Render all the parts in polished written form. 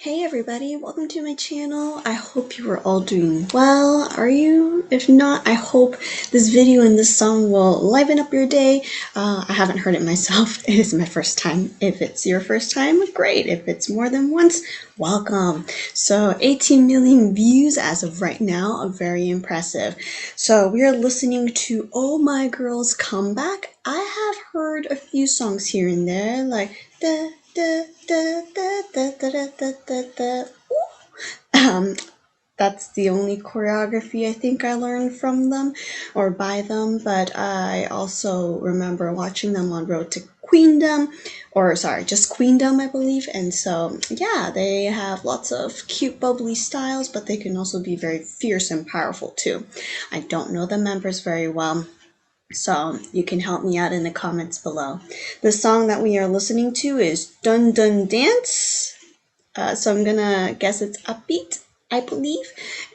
Hey everybody, welcome to my channel. I hope you are all doing well. Are you? If not, I hope this video and this song will liven up your day. I haven't heard it myself. It is my first time. If it's your first time, great. If it's more than once, welcome. So 18 million views as of right now, very impressive. So we are listening to Oh My Girl's Comeback. I have heard a few songs here and there, like da da da da da da da da da da. Um, that's the only choreography I think I learned from them or by them, but I also remember watching them on Road to Queendom, or sorry, just Queendom, I believe. And so, yeah, they have lots of cute, bubbly styles, but they can also be very fierce and powerful too. I don't know the members very well, so you can help me out in the comments below. The song that we are listening to is Dun Dun Dance. So I'm gonna guess it's upbeat, I believe,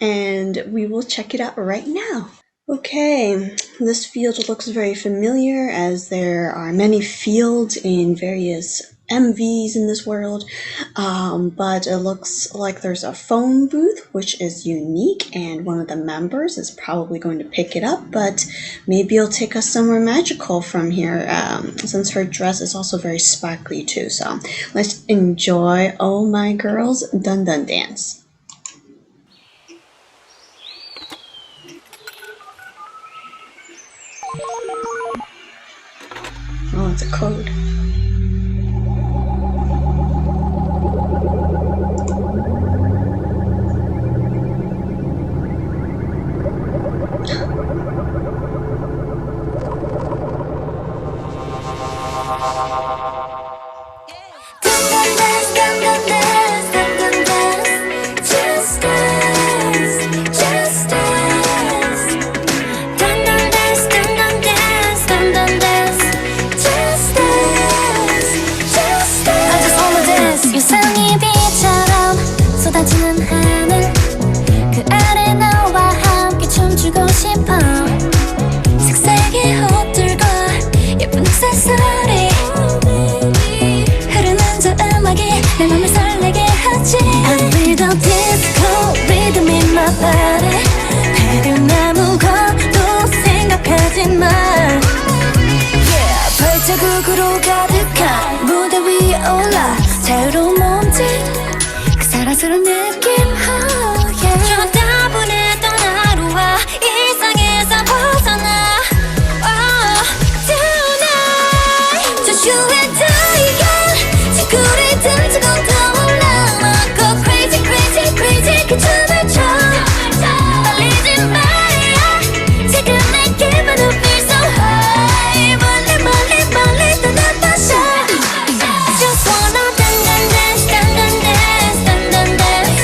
and we will check it out right now. Okay, this field looks very familiar as there are many fields in various MVs in this world, but it looks like there's a phone booth, which is unique, and one of the members is probably going to pick it up, but maybe it'll take us somewhere magical from here, since her dress is also very sparkly too. So let's enjoy Oh My Girl's Dun Dun Dance. Oh, it's a code. 발자국으로 가득한 무대 위에 올라 자유로운 몸짓 그 사랑스러운 느낌 oh yeah. 저 따분했던 하루와 일상에서 벗어나 oh, tonight Just you and I yeah. 지구를 등지고 떠올라 막 crazy crazy crazy 그 춤을 춰 떨리지 마야 지금 내 기분은 feel so high 멀리 멀리 멀리 떠나봐서 Just wanna dance dance dance dance dance dance dance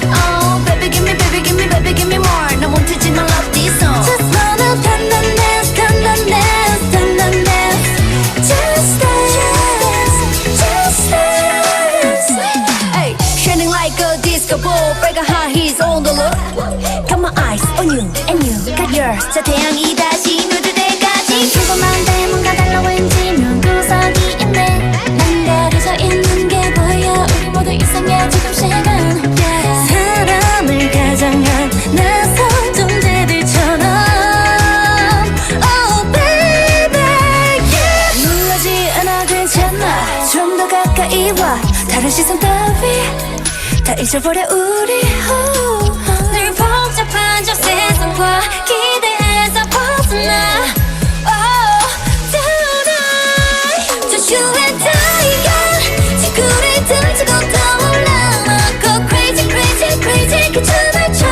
Oh baby give me baby give me baby give me more 너 멈추지 마 love this song Just wanna dance dance dance dance dance dance Just dance just dance Hey shining like a disco ball 빨간 high heels on the look Got my eyes on you and you got yours 저 태양이 다시 누들 때까지 평범한데 뭔가 달라 왠지 눈구석이 있네 난 가려져 있는 게 보여 우리 모두 이상해 지금 시간 사람을 가장한 낯선 존재들처럼 Oh baby yeah 놀라지 않아 괜찮아 좀 더 가까이 와 다른 시선 따위 다 잊어버려 우리 늘 복잡한 저 세상과 기대에서 벗어나 Oh tonight Just you and I yeah. 지구를 등지고 떠올라 막 go crazy crazy crazy 그 춤을 춰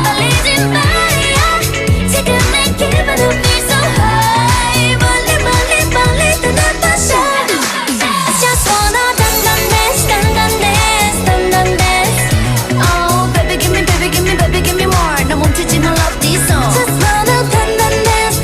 떨리지 마야 지금 내 기분은 feel so high 멀리 멀리 멀리 떠나봐서 I just wanna dance dance dance dance dance dance Oh baby give me baby give me baby give me more 너 멈추지 마 love this song Just wanna dance dance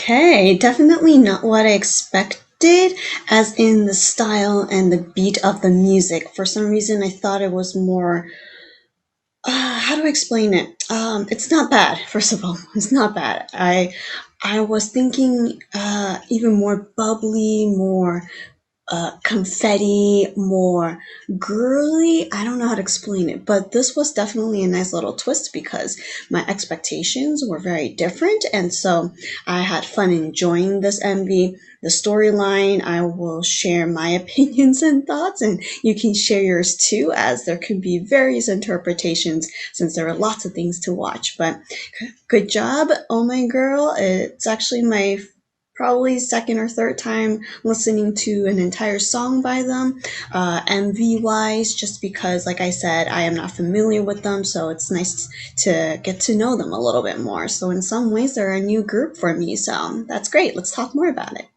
Okay, definitely not what I expected, as in the style and the beat of the music. For some reason, I thought it was more. How do I explain it? It's not bad. First of all, it's not bad. I was thinking even more bubbly, more confetti, more girly. I don't know how to explain it, but this was definitely a nice little twist because my expectations were very different. And so I had fun enjoying this MV. The storyline, I will share my opinions and thoughts, and you can share yours too, as there could be various interpretations since there are lots of things to watch. But good job, Oh My Girl. It's actually my probably second or third time listening to an entire song by them, MV wise, just because, like I said, I am not familiar with them, so it's nice to get to know them a little bit more. So, in some ways, they're a new group for me, so that's great. Let's talk more about it.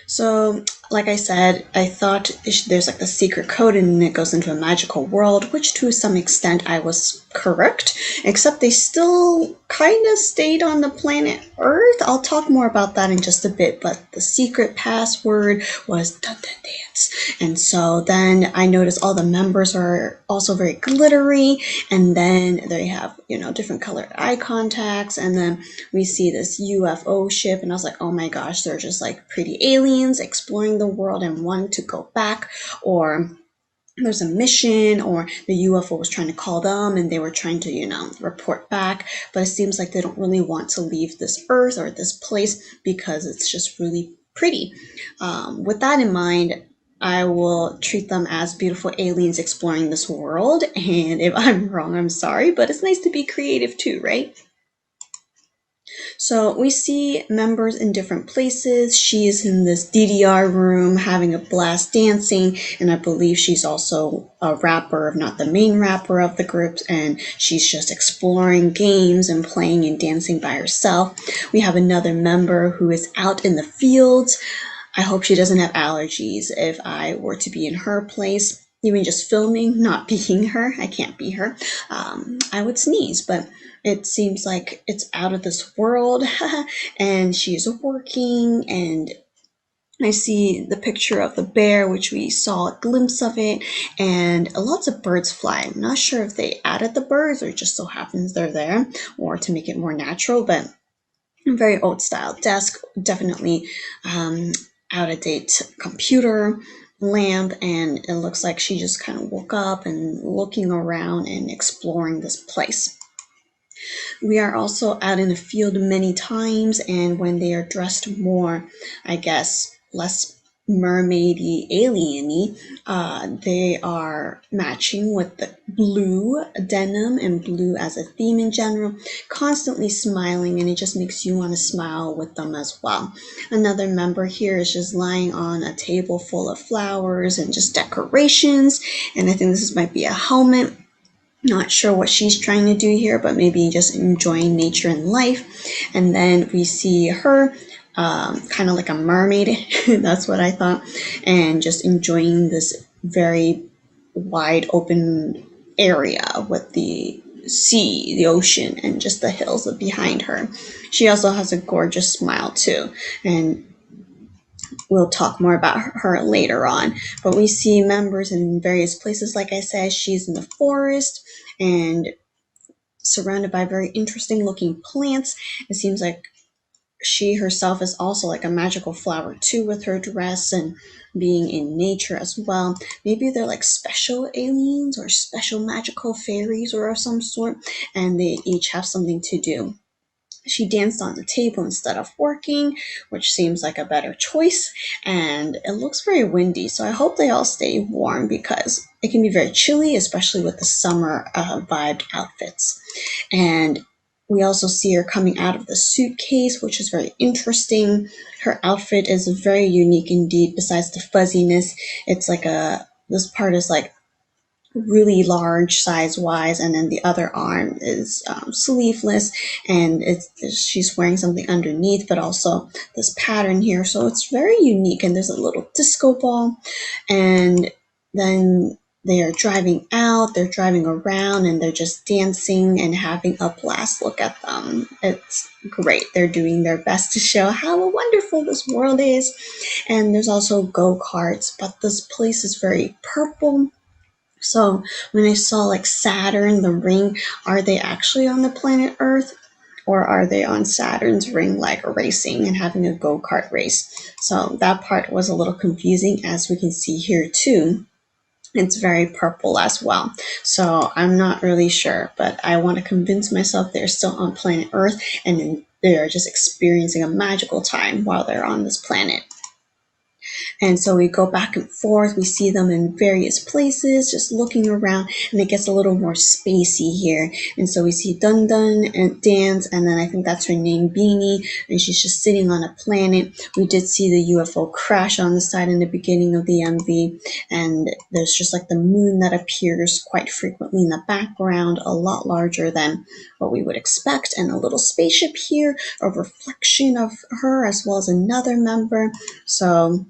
So, like I said, I thought there's like the secret code and it goes into a magical world, which to some extent I was correct, except they still kind of stayed on the planet Earth. I'll talk more about that in just a bit, but the secret password was dun dun dance. And so then I noticed all the members are also very glittery, and then they have, different colored eye contacts, and then we see this UFO ship, and I was like, oh my gosh, they're just like pretty aliens exploring the world and wanting to go back, or there's a mission, or the UFO was trying to call them and they were trying to, report back. But it seems like they don't really want to leave this earth or this place because it's just really pretty. With that in mind, I will treat them as beautiful aliens exploring this world. And if I'm wrong, I'm sorry, but it's nice to be creative too, right? So we see members in different places. She's in this DDR room having a blast dancing, and I believe she's also a rapper, if not the main rapper of the group, and she's just exploring games and playing and dancing by herself. We have another member who is out in the fields. I hope she doesn't have allergies. If I were to be in her place, even just filming, not being her, I can't be her, I would sneeze, but it seems like it's out of this world. And she's working, and I see the picture of the bear, which we saw a glimpse of it, and lots of birds fly. I'm not sure if they added the birds or it just so happens they're there, or to make it more natural, but very old style desk, definitely out of date computer lamp, and it looks like she just kind of woke up and looking around and exploring this place. We are also out in the field many times, and when they are dressed more, I guess, less mermaidy, alieny, they are matching with the blue denim and blue as a theme in general, constantly smiling, and it just makes you want to smile with them as well. Another member here is just lying on a table full of flowers and just decorations, and I think this might be a helmet. Not sure what she's trying to do here, but maybe just enjoying nature and life. And then we see her kind of like a mermaid. That's what I thought. And just enjoying this very wide open area with the sea, the ocean, and just the hills behind her. She also has a gorgeous smile too. And we'll talk more about her later on. But we see members in various places. Like I said, she's in the forest and surrounded by very interesting looking plants. It seems like she herself is also like a magical flower too, with her dress and being in nature as well. Maybe they're like special aliens or special magical fairies or of some sort, and they each have something to do. She danced on the table instead of working, which seems like a better choice. And it looks very windy, so I hope they all stay warm because it can be very chilly, especially with the summer vibed outfits. And we also see her coming out of the suitcase, which is very interesting. Her outfit is very unique indeed. Besides the fuzziness, it's like this part is like really large size wise, and then the other arm is sleeveless, and she's wearing something underneath, but also this pattern here, so it's very unique. And there's a little disco ball, and then they are driving out, they're driving around, and they're just dancing and having a blast. Look at them. It's great. They're doing their best to show how wonderful this world is. And there's also go-karts, but this place is very purple. So when I saw like Saturn, the ring, are they actually on the planet Earth? Or are they on Saturn's ring, like racing and having a go kart race? So that part was a little confusing, as we can see here too. It's very purple as well. So I'm not really sure, but I want to convince myself they're still on planet Earth and they are just experiencing a magical time while they're on this planet. And so we go back and forth. We see them in various places, just looking around, and it gets a little more spacey here. And so we see Dun Dun and Dance, and then I think that's her name, Beanie, and she's just sitting on a planet. We did see the UFO crash on the side in the beginning of the MV, and there's just like the moon that appears quite frequently in the background, a lot larger than what we would expect, and a little spaceship here, a reflection of her as well as another member. So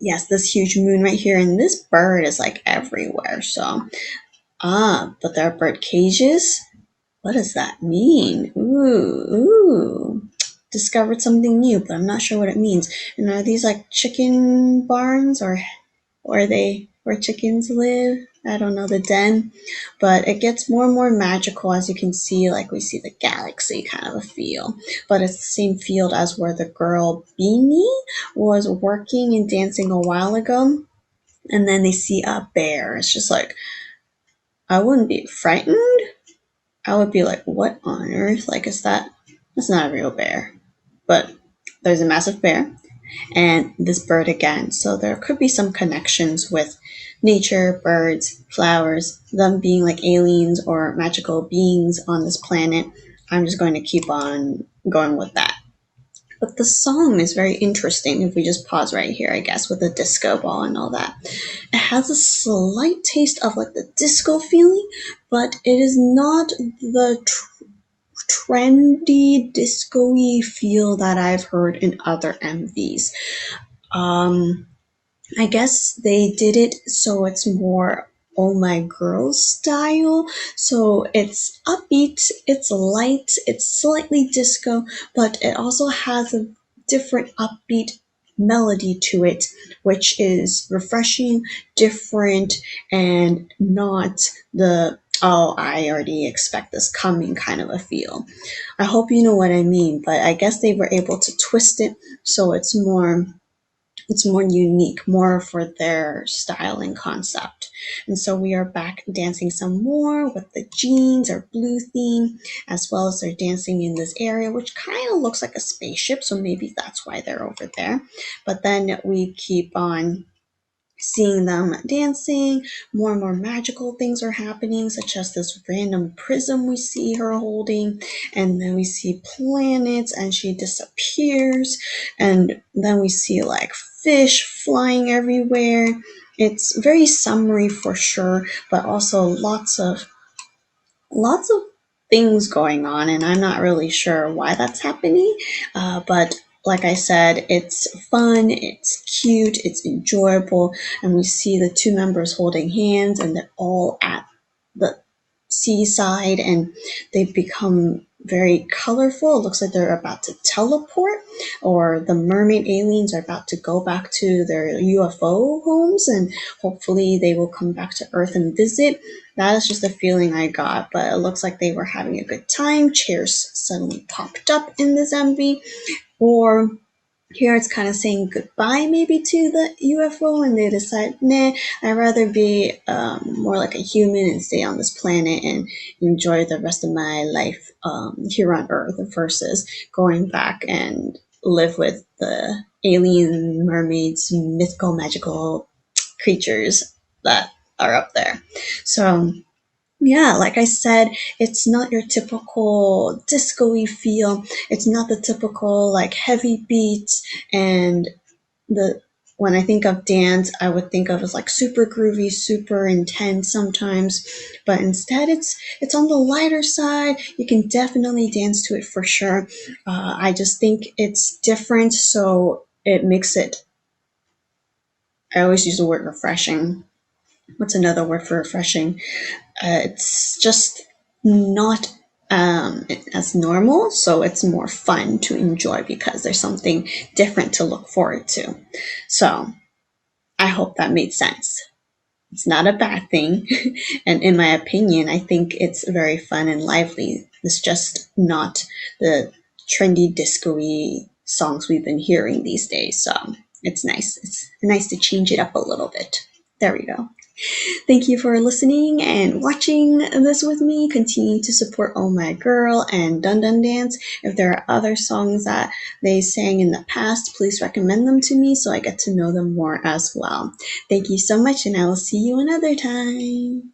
yes, this huge moon right here, and this bird is like everywhere. So, but there are bird cages. What does that mean? Ooh. Discovered something new, but I'm not sure what it means. And are these like chicken barns, or are they where chickens live? I don't know, the den. But it gets more and more magical, as you can see, like we see the galaxy kind of a feel. But it's the same field as where the girl Beanie was working and dancing a while ago. And then they see a bear. It's just like, I wouldn't be frightened. I would be like, what on earth? Like, that's not a real bear. But there's a massive bear and this bird again. So there could be some connections with nature, birds, flowers, them being like aliens or magical beings on this planet. I'm just going to keep on going with that. But the song is very interesting if we just pause right here, I guess, with the disco ball and all that. It has a slight taste of like the disco feeling, but it is not the trendy disco-y feel that I've heard in other MVs. Um, I guess they did it so it's more Oh My Girls style. So it's upbeat, it's light, it's slightly disco, but it also has a different upbeat melody to it, which is refreshing, different, and not the oh, I already expect this coming kind of a feel. I hope you know what I mean, but I guess they were able to twist it so it's more unique, more for their style and concept. And so we are back dancing some more with the jeans or blue theme, as well as they're dancing in this area, which kind of looks like a spaceship. So maybe that's why they're over there. But then we keep on seeing them dancing. More and more magical things are happening, such as this random prism we see her holding, and then we see planets and she disappears, and then we see like fish flying everywhere. It's very summery for sure, but also lots of things going on, and I'm not really sure why that's happening. But like I said, it's fun, it's cute, it's enjoyable, and we see the two members holding hands, and they're all at the seaside, and they become very colorful. It looks like they're about to teleport, or the mermaid aliens are about to go back to their UFO homes, and hopefully they will come back to Earth and visit. That is just a feeling I got, but it looks like they were having a good time. Chairs suddenly popped up in this MV, or here it's kind of saying goodbye maybe to the UFO, and they decide, nah, I'd rather be more like a human and stay on this planet and enjoy the rest of my life here on Earth versus going back and live with the alien mermaids, mythical, magical creatures that are up there. So yeah, like I said, it's not your typical disco-y feel. It's not the typical like heavy beats, and the when I think of dance, I would think of as like super groovy, super intense sometimes, but instead it's on the lighter side. You can definitely dance to it for sure. I just think it's different, so it makes it. I always use the word refreshing. what's another word for refreshing? It's just not as normal, so it's more fun to enjoy because there's something different to look forward to. So I hope that made sense. It's not a bad thing, and in my opinion, I think it's very fun and lively. It's just not the trendy disco-y songs we've been hearing these days, so it's nice. It's nice to change it up a little bit. There we go. Thank you for listening and watching this with me. Continue to support Oh My Girl and Dun Dun Dance. If there are other songs that they sang in the past, please recommend them to me so I get to know them more as well. Thank you so much, and I will see you another time.